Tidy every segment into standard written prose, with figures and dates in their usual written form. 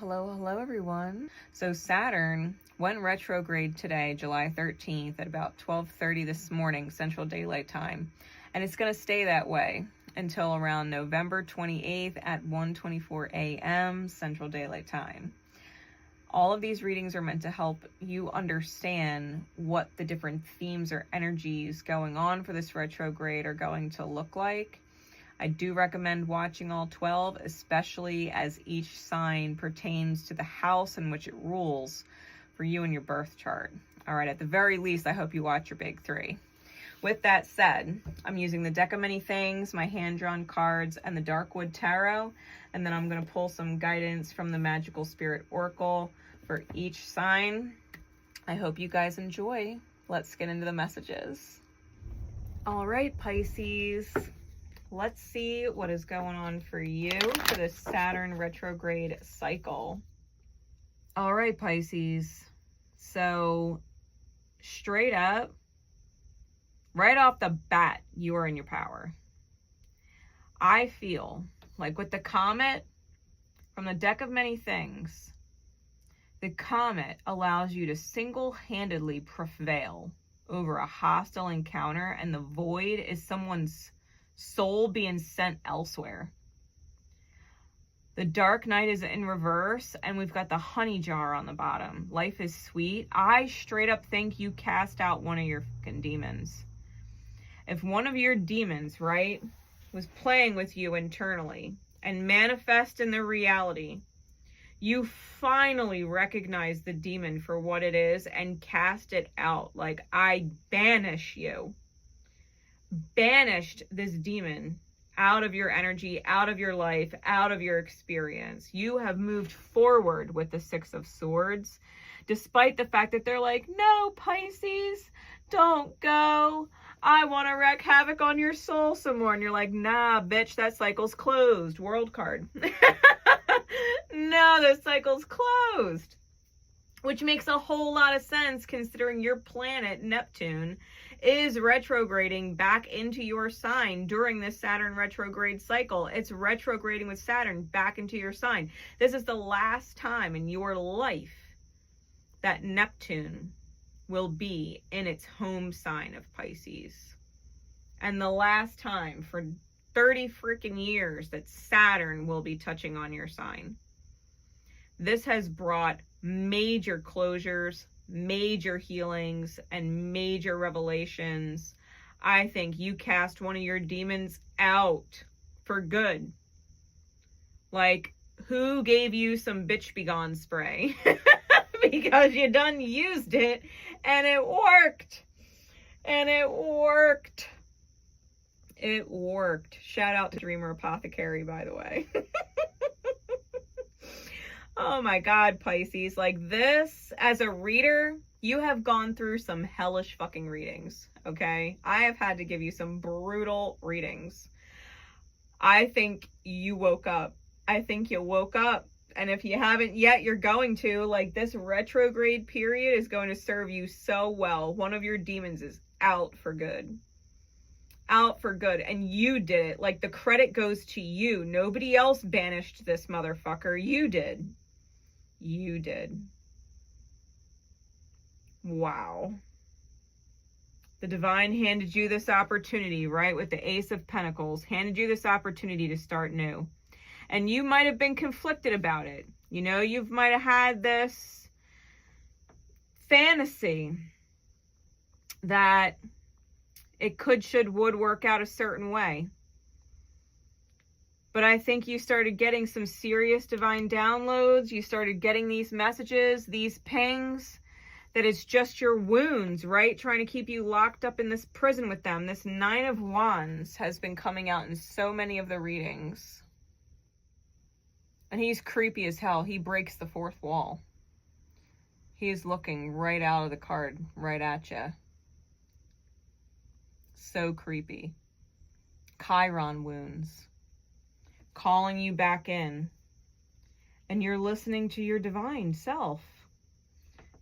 Hello everyone. So Saturn went retrograde today, July 13th at about 12:30 this morning, Central Daylight Time. And it's going to stay that way until around November 28th at 1:24 a.m. Central Daylight Time. All of these readings are meant to help you understand what the different themes or energies going on for this retrograde are going to look like. I do recommend watching all 12, especially as each sign pertains to the house in which it rules for you and your birth chart. All right, at the very least, I hope you watch your big three. With that said, I'm using the deck of many things, my hand-drawn cards, and the Darkwood Tarot, and then I'm going to pull some guidance from the Magical Spirit Oracle for each sign. I hope you guys enjoy. Let's get into the messages. All right, Pisces. Let's see what is going on for you for this Saturn retrograde cycle. All right, Pisces. So straight up, right off the bat, you are in your power. I feel like with the comet from the deck of many things, the comet allows you to single-handedly prevail over a hostile encounter, and the void is someone's soul being sent elsewhere. The dark night is in reverse, and we've got the honey jar on the bottom. Life is sweet. I straight up think you cast out one of your fucking demons. If one of your demons, right, was playing with you internally and manifest in the reality, you finally recognize the demon for what it is and cast it out. Like, I banish you. Banished this demon out of your energy, out of your life, out of your experience. You have moved forward with the Six of Swords, despite the fact that they're like, no, Pisces, don't go. I want to wreak havoc on your soul some more. And you're like, nah, bitch, that cycle's closed. World card. No, the cycle's closed. Which makes a whole lot of sense considering your planet, Neptune, is retrograding back into your sign during this Saturn retrograde cycle. It's retrograding with Saturn back into your sign. This is the last time in your life that Neptune will be in its home sign of Pisces. And the last time for 30 freaking years that Saturn will be touching on your sign. This has brought major closures, major healings, and major revelations. I think you cast one of your demons out for good. Like, who gave you some bitch be gone spray? Because you done used it and it worked. And it worked. It worked. Shout out to Dreamer Apothecary, by the way. Oh my God, Pisces. Like, this, as a reader, you have gone through some hellish fucking readings, okay? I have had to give you some brutal readings. I think you woke up. I think you woke up. And if you haven't yet, you're going to. Like, this retrograde period is going to serve you so well. One of your demons is out for good. Out for good. And you did it. Like, the credit goes to you. Nobody else banished this motherfucker. You did. You did. Wow. The divine handed you this opportunity, right? With the Ace of Pentacles. Handed you this opportunity to start new. And you might have been conflicted about it. You know, you might have had this fantasy that it could, should, would work out a certain way. But I think you started getting some serious divine downloads. You started getting these messages, these pings, that it's just your wounds, right? Trying to keep you locked up in this prison with them. This Nine of Wands has been coming out in so many of the readings. And he's creepy as hell. He breaks the fourth wall. He is looking right out of the card, right at you. So creepy. Chiron wounds. Calling you back in. And you're listening to your divine self.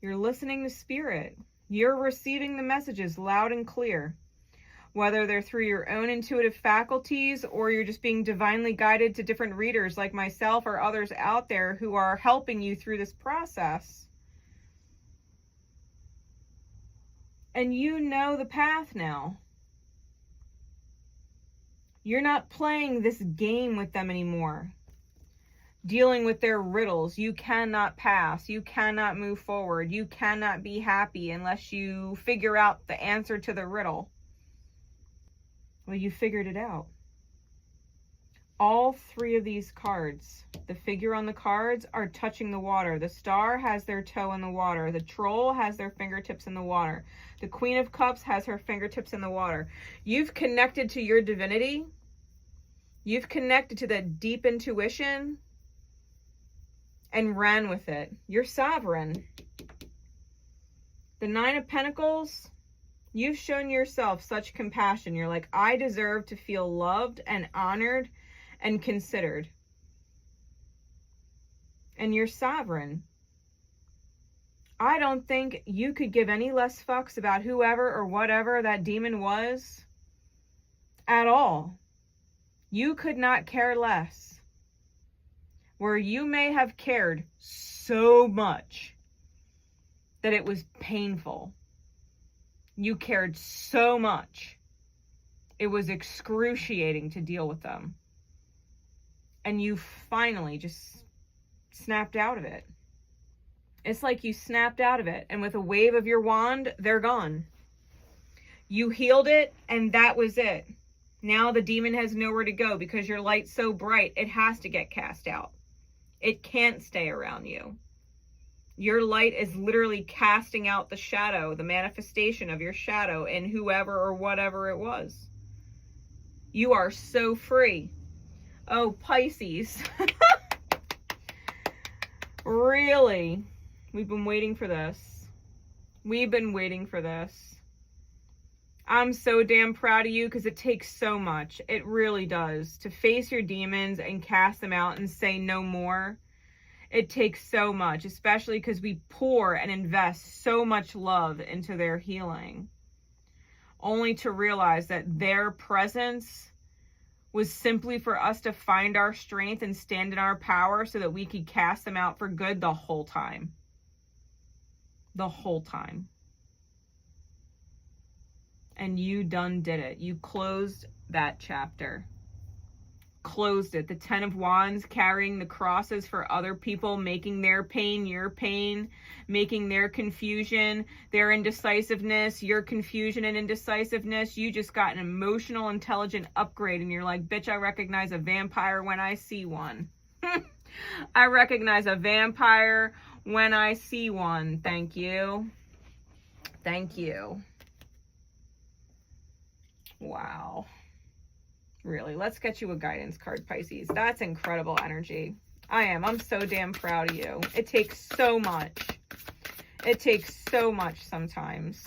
You're listening to spirit. You're receiving the messages loud and clear. whether they're through your own intuitive faculties or you're just being divinely guided to different readers like myself or others out there who are helping you through this process. And you know the path now. You're not playing this game with them anymore. Dealing with their riddles. You cannot pass. You cannot move forward. You cannot be happy unless you figure out the answer to the riddle. Well, you figured it out. All three of these cards, the figure on the cards, are touching the water. The star has their toe in the water. The troll has their fingertips in the water. The Queen of Cups has her fingertips in the water. You've connected to your divinity. You've connected to that deep intuition and ran with it. You're sovereign. The Nine of Pentacles, you've shown yourself such compassion. You're like, I deserve to feel loved and honored and considered. And you're sovereign. I don't think you could give any less fucks about whoever or whatever that demon was at all. You could not care less. Where you may have cared so much that it was painful. You cared so much. It was excruciating to deal with them. And you finally just snapped out of it. It's like you snapped out of it, and with a wave of your wand, they're gone. You healed it, and that was it. Now the demon has nowhere to go because your light's so bright, it has to get cast out. It can't stay around you. Your light is literally casting out the shadow, the manifestation of your shadow in whoever or whatever it was. You are so free. Oh, Pisces. Really? We've been waiting for this. We've been waiting for this. I'm so damn proud of you because it takes so much. It really does. To face your demons and cast them out and say no more. It takes so much, especially because we pour and invest so much love into their healing. Only to realize that their presence was simply for us to find our strength and stand in our power so that we could cast them out for good the whole time. The whole time. And you done did it. You closed that chapter. Closed it. The Ten of Wands, carrying the crosses for other people, making their pain your pain, making their confusion, their indecisiveness, your confusion and indecisiveness. You just got an emotional, intelligent upgrade, and you're like, bitch, I recognize a vampire when I see one. I recognize a vampire when I see one. Thank you. Thank you. Wow. Really, let's get you a guidance card, Pisces. That's incredible energy. I'm so damn proud of you. It takes so much. It takes so much sometimes.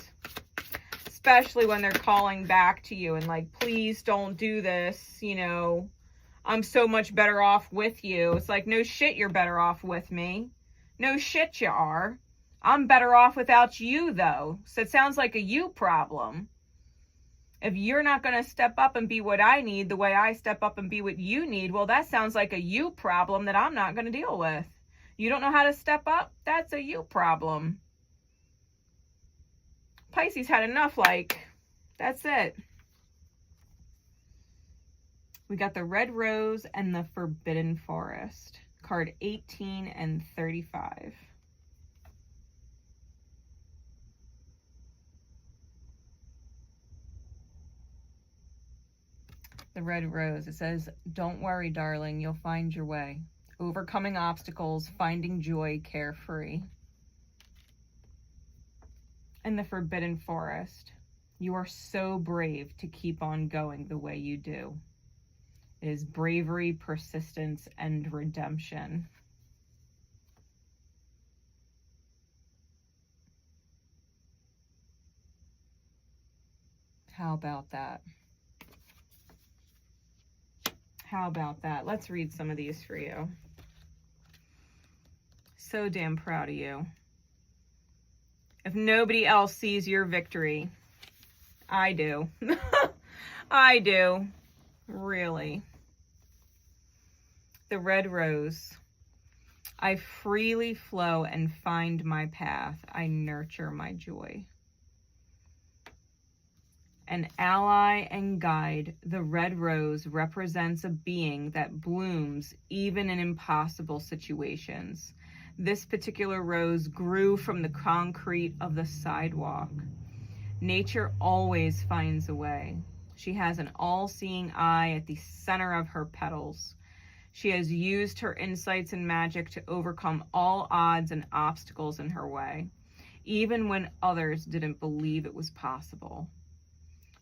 Especially when they're calling back to you and like, please don't do this. You know, I'm so much better off with you. It's like, no shit, you're better off with me. No shit, you are. I'm better off without you, though. So it sounds like a you problem. If you're not going to step up and be what I need the way I step up and be what you need, well, that sounds like a you problem that I'm not going to deal with. You don't know how to step up? That's a you problem. Pisces had enough, like, that's it. We got the Red Rose and the Forbidden Forest. Card 18 and 35. The Red Rose, it says, don't worry, darling, you'll find your way. Overcoming obstacles, finding joy, carefree. And the Forbidden Forest, you are so brave to keep on going the way you do. It is bravery, persistence, and redemption. How about that? How about that? Let's read some of these for you. So damn proud of you. If nobody else sees your victory, I do. I do. Really. The red rose. I freely flow and find my path. I nurture my joy. An ally and guide, the red rose represents a being that blooms even in impossible situations. This particular rose grew from the concrete of the sidewalk. Nature always finds a way. She has an all-seeing eye at the center of her petals. She has used her insights and magic to overcome all odds and obstacles in her way, even when others didn't believe it was possible.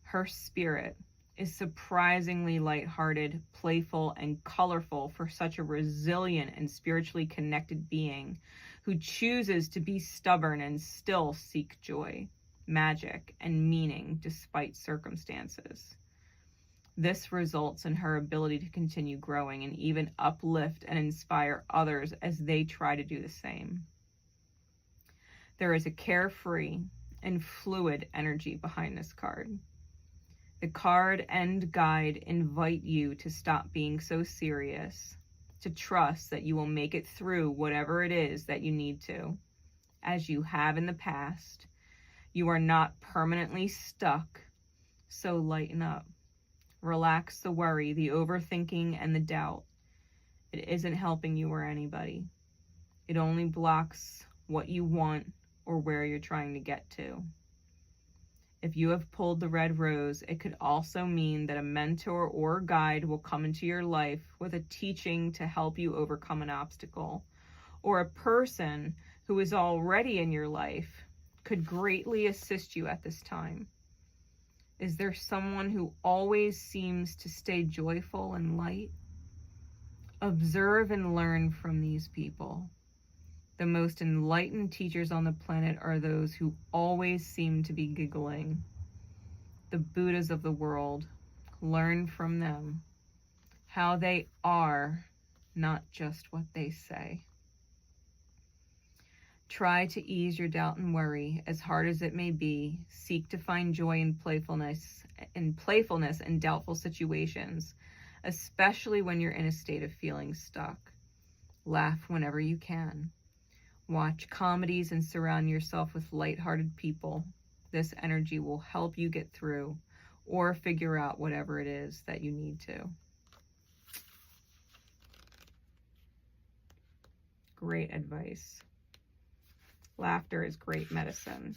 Her spirit is surprisingly lighthearted, playful, and colorful for such a resilient and spiritually connected being who chooses to be stubborn and still seek joy, magic, and meaning despite circumstances. This results in her ability to continue growing and even uplift and inspire others as they try to do the same. There is a carefree and fluid energy behind this card. The card and guide invite you to stop being so serious, to trust that you will make it through whatever it is that you need to, as you have in the past. You are not permanently stuck, so lighten up. Relax the worry, the overthinking, and the doubt. It isn't helping you or anybody. It only blocks what you want or where you're trying to get to. If you have pulled the red rose, it could also mean that a mentor or guide will come into your life with a teaching to help you overcome an obstacle, or a person who is already in your life could greatly assist you at this time. Is there someone who always seems to stay joyful and light? Observe and learn from these people. The most enlightened teachers on the planet are those who always seem to be giggling. The Buddhas of the world. Learn from them how they are, not just what they say. Try to ease your doubt and worry, as hard as it may be. Seek to find joy and playfulness in doubtful situations, especially when you're in a state of feeling stuck. Laugh whenever you can. Watch comedies and surround yourself with lighthearted people. This energy will help you get through or figure out whatever it is that you need to. Great advice. Laughter is great medicine.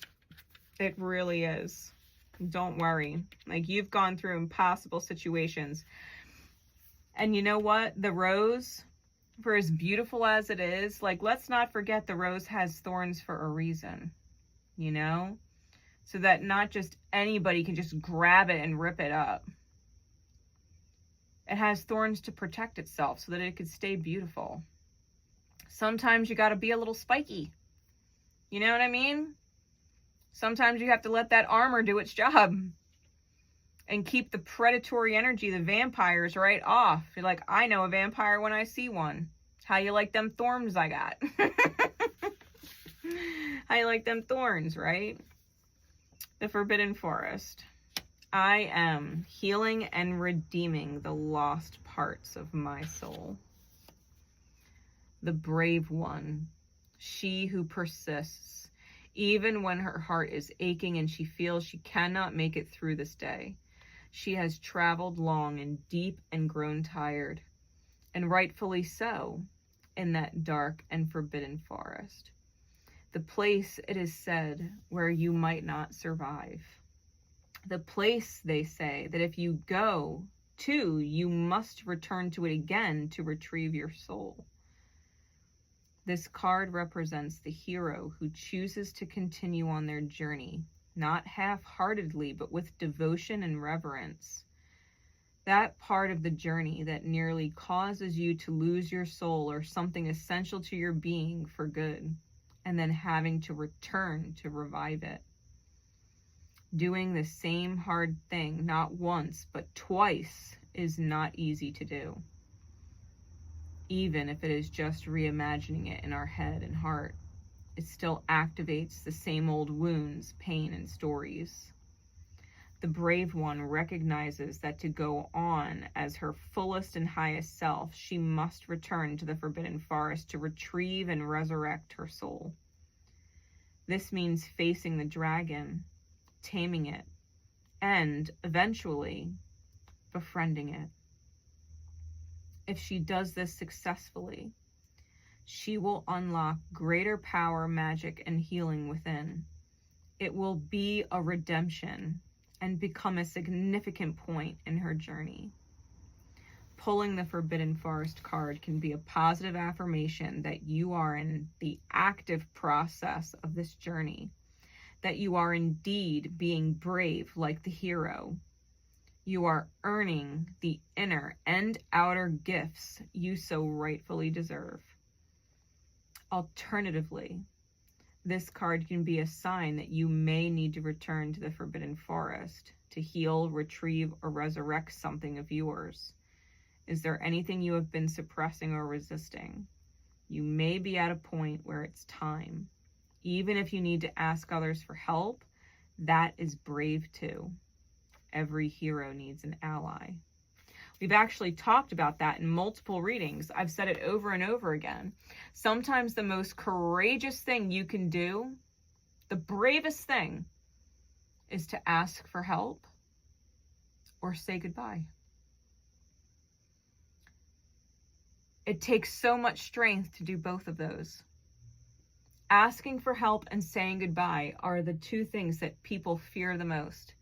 It really is. Don't worry. Like, you've gone through impossible situations. And you know what? The rose, for as beautiful as it is, like, let's not forget the rose has thorns for a reason, you know? So that not just anybody can just grab it and rip it up. It has thorns to protect itself so that it could stay beautiful. Sometimes you got to be a little spiky. You know what I mean? Sometimes you have to let that armor do its job and keep the predatory energy, the vampires, right off. You're like, I know a vampire when I see one. How you like them thorns I got? How you like them thorns, right? The Forbidden Forest. I am healing and redeeming the lost parts of my soul. The brave one. She who persists, even when her heart is aching and she feels she cannot make it through this day. She has traveled long and deep and grown tired, and rightfully so, in that dark and forbidden forest. The place, it is said, where you might not survive. The place, they say, that if you go to, you must return to it again to retrieve your soul. This card represents the hero who chooses to continue on their journey, not half-heartedly, but with devotion and reverence. That part of the journey that nearly causes you to lose your soul or something essential to your being for good, and then having to return to revive it. Doing the same hard thing, not once, but twice, is not easy to do. Even if it is just reimagining it in our head and heart, it still activates the same old wounds, pain, and stories. The brave one recognizes that to go on as her fullest and highest self, she must return to the forbidden forest to retrieve and resurrect her soul. This means facing the dragon, taming it, and eventually befriending it. If she does this successfully, she will unlock greater power, magic, and healing within. It will be a redemption and become a significant point in her journey. Pulling the Forbidden Forest card can be a positive affirmation that you are in the active process of this journey, that you are indeed being brave like the hero. You are earning the inner and outer gifts you so rightfully deserve. Alternatively, this card can be a sign that you may need to return to the Forbidden Forest to heal, retrieve, or resurrect something of yours. Is there anything you have been suppressing or resisting? You may be at a point where it's time. Even if you need to ask others for help, that is brave too. Every hero needs an ally. We've actually talked about that in multiple readings. I've said it over and over again. Sometimes the most courageous thing you can do, the bravest thing, is to ask for help or say goodbye. It takes so much strength to do both of those. Asking for help and saying goodbye are the two things that people fear the most.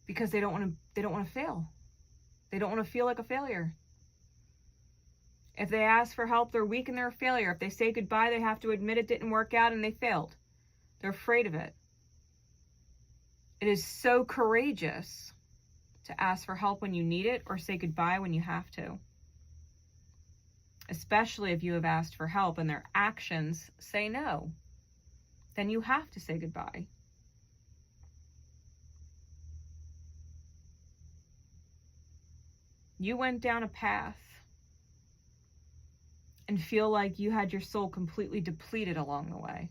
Because they don't want to fail. They don't want to feel like a failure. If they ask for help, they're weak and they're a failure. If they say goodbye, they have to admit it didn't work out and they failed. They're afraid of it. It is so courageous to ask for help when you need it or say goodbye when you have to. Especially if you have asked for help and their actions say no. Then you have to say goodbye. You went down a path and feel like you had your soul completely depleted along the way.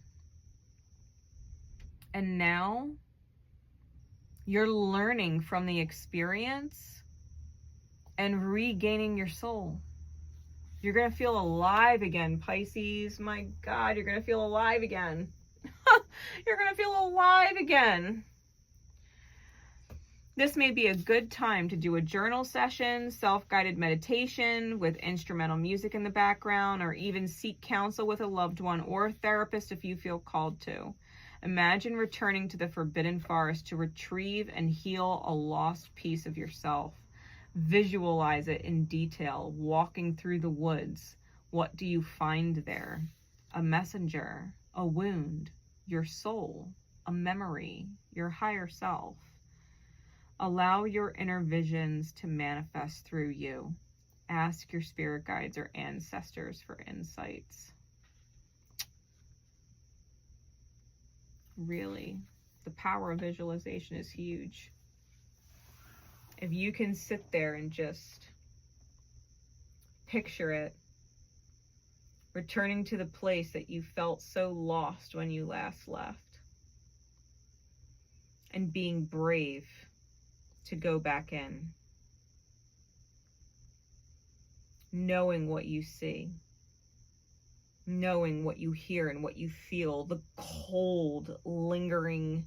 And now you're learning from the experience and regaining your soul. You're going to feel alive again, Pisces. My God, you're going to feel alive again. You're going to feel alive again. This may be a good time to do a journal session, self-guided meditation with instrumental music in the background, or even seek counsel with a loved one or a therapist if you feel called to. Imagine returning to the Forbidden Forest to retrieve and heal a lost piece of yourself. Visualize it in detail, walking through the woods. What do you find there? A messenger, a wound, your soul, a memory, your higher self. Allow your inner visions to manifest through you. Ask your spirit guides or ancestors for insights. Really, the power of visualization is huge. If you can sit there and just picture it, returning to the place that you felt so lost when you last left, and being brave to go back in, knowing what you see, knowing what you hear and what you feel, the cold, lingering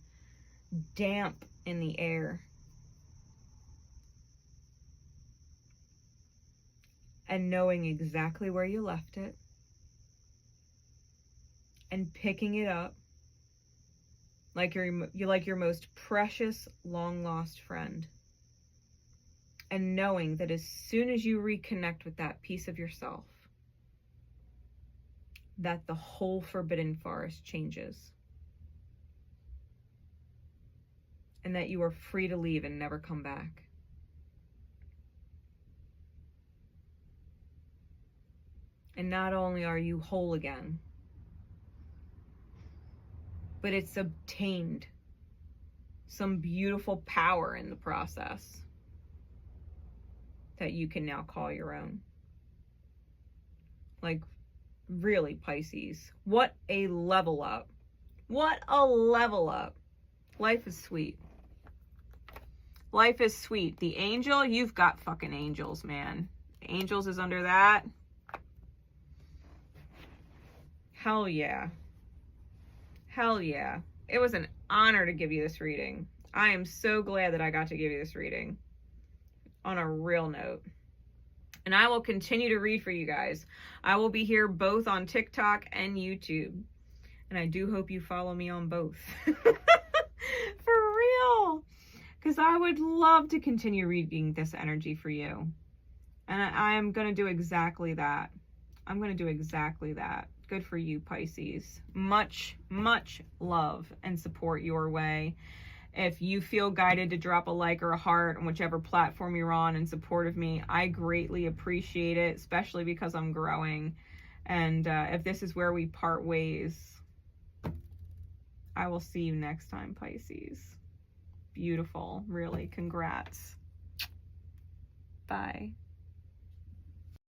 damp in the air, and knowing exactly where you left it, and picking it up like your most precious long lost friend, and knowing that as soon as you reconnect with that piece of yourself, that the whole Forbidden Forest changes, and that you are free to leave and never come back. And not only are you whole again, but it's obtained some beautiful power in the process that you can now call your own. Like, really, Pisces, what a level up. What a level up. Life is sweet. Life is sweet. The angel, you've got fucking angels, man. Angels is under that. Hell yeah. Hell yeah. It was an honor to give you this reading. I am so glad that I got to give you this reading on a real note. And I will continue to read for you guys. I will be here both on TikTok and YouTube. And I do hope you follow me on both. For real. Because I would love to continue reading this energy for you. And I am going to do exactly that. I'm going to do exactly that. Good for you, Pisces. Much, much love and support your way. If you feel guided to drop a like or a heart on whichever platform you're on in support of me, I greatly appreciate it, especially because I'm growing. And if this is where we part ways, I will see you next time, Pisces. Beautiful. Really. Congrats. Bye.